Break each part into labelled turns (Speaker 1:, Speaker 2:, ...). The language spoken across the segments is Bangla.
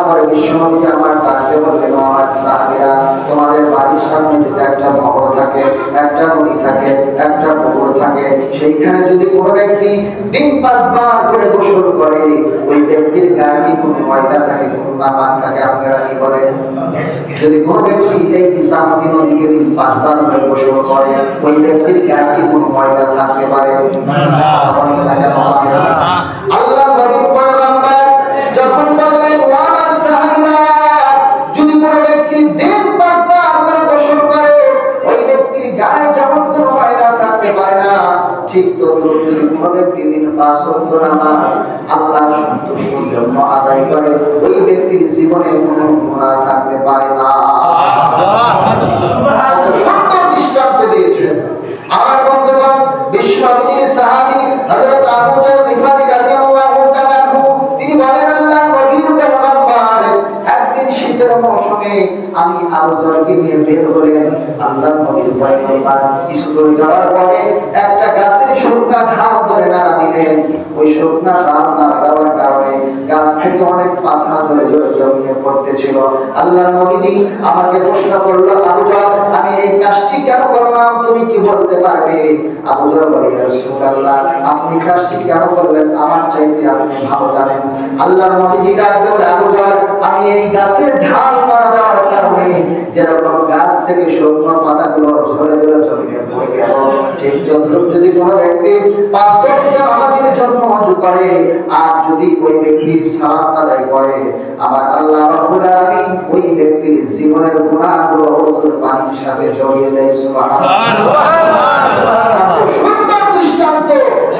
Speaker 1: পরে বিশ্বনবী আমার ডাকতে বললেন, আমার সাহাবীরা, তোমাদের বাড়ির সামনে যদি একটা ভবন থাকে, একটা নদী থাকে, একটা পুকুর থাকে, সেইখানে যদি কোনো ব্যক্তি দিন 5 বার করে গোসল করে, ওই ব্যক্তির গায়ে কি কোনো ময়লা থাকে, কোনো নাপাক থাকে? আপনারা কি বলেন? যদি কোনো ব্যক্তি এই ইসামতি নদীকে দিন 5 বার করে গোসল করে, ওই ব্যক্তির গায়ে কি কোনো ময়লা থাকতে পারে? আল্লাহ নবীর পয়গম্বর যখন বললেন, আমার সাহাবীরা, যদি কোনো ব্যক্তি দিন 5 বার করে গোসল করে, ওই ব্যক্তির গায়ে যেমন কোনো ময়লা থাকতে পারে না, ঠিক তদ্রূপ যদি কোনো ব্যক্তি দিন 5 ওয়াক্ত নামাজ আল্লাহর সন্তুষ্টির জন্য আদায় করে, ওই ব্যক্তির জীবনে কোনো গুনাহ থাকতে পারে না। সুন্দর দৃষ্টান্ত দিয়েছেন আমার বন্ধুগণ। বিশ্বনবীর সাহাবী হযরত আবু যর গিফারী রাদিয়াল্লাহু তাআলা আনহু, তিনি বলেন, আল্লাহর নবীর পয়গম্বর একদিন শীতের মৌসুমে আমি আবু যরকে নিয়ে বের হলেন। আল্লাহর নবীর পয়গম্বর কিছু দূর যাওয়ার পরে একটা গাছের শুকনা ঢাল ধরে নাড়া দিলেন। ওই শুকনা ঢাল নাড়া দেওয়ার কারণে গাছ থেকে অনেক পাতা ঝরে ঝরে জমিয়ে পড়তেছিল। আল্লাহর নবীজি আমাকে প্রশ্ন করলো, আবু যর, আমি এই কাজটি কেন করলাম, তুমি কি বলতে পারবে? আবু যর বলে, ইয়া রাসূলুল্লাহ, আপনি কাজটি কেন করলেন আমার চাইতে আপনি ভালো জানেন। আল্লাহর নবীজি ডাকতে বলে, আবু যর, আমি এই গাছের ঢাল নাড়া দেওয়ার কারণে যেরকম গাছ থেকে শুকনো পাতাগুলো ঝরে ঝরে জমিয়ে পড়ে গেল, ঠিক তদ্রূপ যদি কোনো ব্যক্তি 5 ওয়াক্ত নামাজের জন্য ওযু করে আর যদি ওই ব্যক্তি সালাত আদায় করে, আমার আল্লাহ রাব্বুল আলামিন ওই ব্যক্তির জীবনের গুনাহগুলো ওযুর পানির সাথে জড়িয়ে দেয়। সুবহানাল্লাহ। সুন্দর দৃষ্টান্ত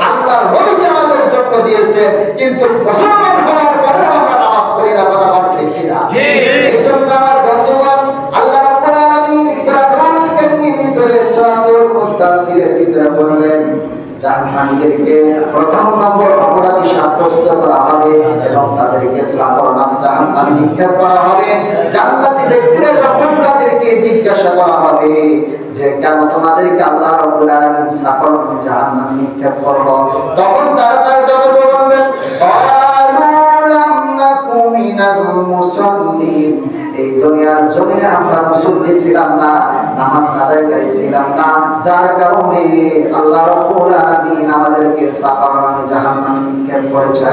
Speaker 1: আল্লাহর নবী আমাদের জন্য দিয়েছে, কিন্তু মুসলমান হওয়ার পরে আমরা নামাজ পড়ি না। কথা বলেন ঠিক কিনা? এইজন্য আমার বন্ধুগণ, আল্লাহ রাব্বুল আলামিন কোরআনুল কারীমের ভিতরে সূরাতুল মুস্তাসিরের ভিতরে বললেন, জাহান্নামীদেরকে প্রথম নম্বর অপরাধী সাব্যস্ত করা হবে এবং তাদেরকে সাফর নামে জাহান্নামে নিক্ষেপ করা হবে। জান্নাতি ব্যক্তিরা যখন তাদেরকে জিজ্ঞাসা করা হবে যে কেন তোমাদেরকে আল্লাহ রাব্বুল আলামিন সাফর নামে জাহান্নামে নিক্ষেপ করলো, তখন তারা তার জবাবে বলবেন, ক্বালু লাম নাকু মিনাল মুসাল্লিন, এই দুনিয়ার জমিনে আমরা মুসল্লি ছিলাম না, নামাজ আদায়কারী ছিলাম না, যার কারণে আল্লাহ রাব্বুল আলামিন আমাদেরকে সাফর নামে জাহান্নামে নিক্ষেপ করেছে।